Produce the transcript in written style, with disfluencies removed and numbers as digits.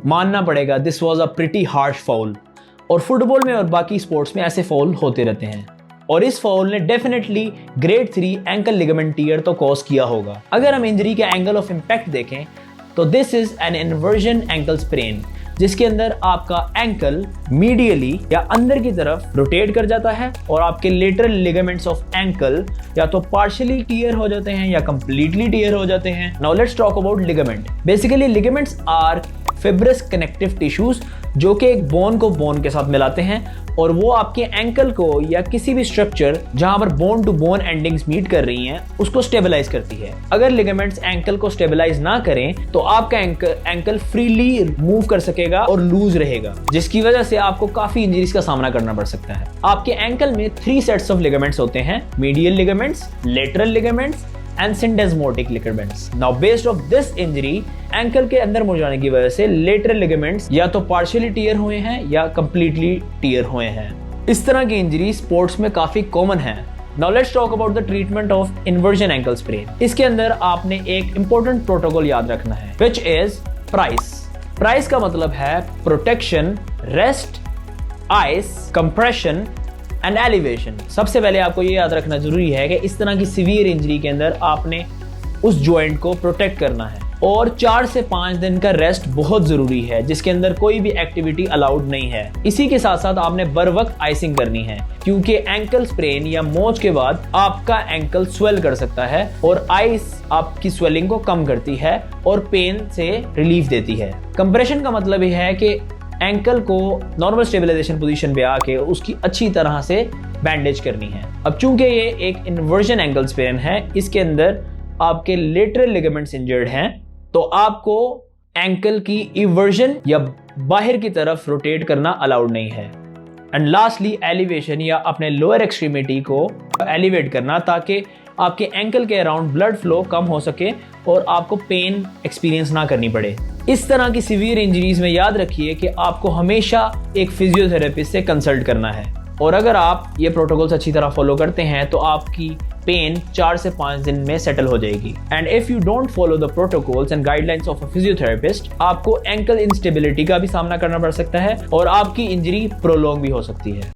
मानना पड़ेगा this was a pretty harsh foul. और फुटबॉल में और बाकी स्पोर्ट्स में ऐसे फाउल होते रहते हैं, और इस फाउल ने definitely grade 3 ankle ligament tear तो कॉज किया होगा। अगर हम इंजरी के एंगल ऑफ इम्पैक्ट देखें तो this is an inversion ankle sprain, जिसके अंदर आपका एंकल मीडियली या अंदर की तरफ रोटेट कर जाता है और आपके लेटरल लिगामेंट्स ऑफ एंकल या तो पार्शियली टियर हो जाते हैं या कंप्लीटली टियर हो जाते हैं। Now let's talk about ligament. Basically ligaments are fibrous connective tissues जो कि एक बोन को बोन के साथ मिलाते हैं, और वो आपके एंकल को या किसी भी स्ट्रक्चर जहां पर bone to bone endings meet कर रही हैं उसको स्टेबलाइज करती है। अगर लिगामेंट्स एंकल को स्टेबलाइज ना करें तो आपका एंकल फ्रीली मूव कर सकेगा और लूज रहेगा, जिसकी वजह से आपको काफी इंजरीज का सामना करना पड़ सकता है। आपके एंकल में 3 सेट्स ऑफ लिगामेंट्स होते हैं, medial ligaments, lateral ligaments and syndesmotic ligaments. Now based of this injury, ankle के अंदर मुड़ जाने की वजह से लेटरल लिगामेंट्स या तो पार्शियली टियर हुए हैं या कंप्लीटली टियर हुए हैं। इस तरह की इंजरी स्पोर्ट्स में काफी कॉमन है। Now let's talk about the treatment of inversion ankle sprain. इसके अंदर आपने एक इंपॉर्टेंट प्रोटोकॉल याद रखना है, विच इज प्राइस। प्राइस का मतलब है protection, rest, ice, compression and elevation. सबसे पहले आपको ये याद रखना जरूरी है कि इस तरह की सीवियर इंजरी के अंदर आपने उस जॉइंट को प्रोटेक्ट करना है, और 4 से 5 दिन का रेस्ट बहुत जरूरी है, जिसके अंदर कोई भी एक्टिविटी अलाउड नहीं है। इसी के साथ साथ आपने बर वक्त आइसिंग करनी है, क्योंकि एंकल स्प्रेन या मोच के बाद आपका एंकल स्वेल कर सकता है, और आइस आपकी स्वेलिंग को कम करती है और पेन से रिलीफ देती है। कंप्रेशन का मतलब यह है कि एंकल को नॉर्मल स्टेबलाइजेशन पोजीशन पे आके उसकी अच्छी तरह से बैंडेज करनी है। अब चूंकि ये एक इन्वर्जन एंकल स्प्रेन है, इसके अंदर आपके लेटरल लिगामेंट्स इंजर्ड हैं, तो आपको एंकल की इवर्जन या बाहर की तरफ रोटेट करना अलाउड नहीं है। एंड लास्टली एलिवेशन या अपने लोअर एक्सट्रीमिटी को एलिवेट करना, ताकि आपके एंकल के अराउंड ब्लड फ्लो कम हो सके और आपको पेन एक्सपीरियंस ना करनी पड़े। इस तरह की सीवियर इंजरीज में याद रखिए कि आपको हमेशा एक फिजियोथेरेपिस्ट से कंसल्ट करना है, और अगर आप ये प्रोटोकॉल्स अच्छी तरह फॉलो करते हैं तो आपकी पेन 4 से 5 दिन में सेटल हो जाएगी। And if you don't follow the protocols and guidelines of a physiotherapist, आपको एंकल इंस्टेबिलिटी का भी सामना करना पड़ सकता है और आपकी इंजरी प्रोलॉन्ग भी हो सकती है।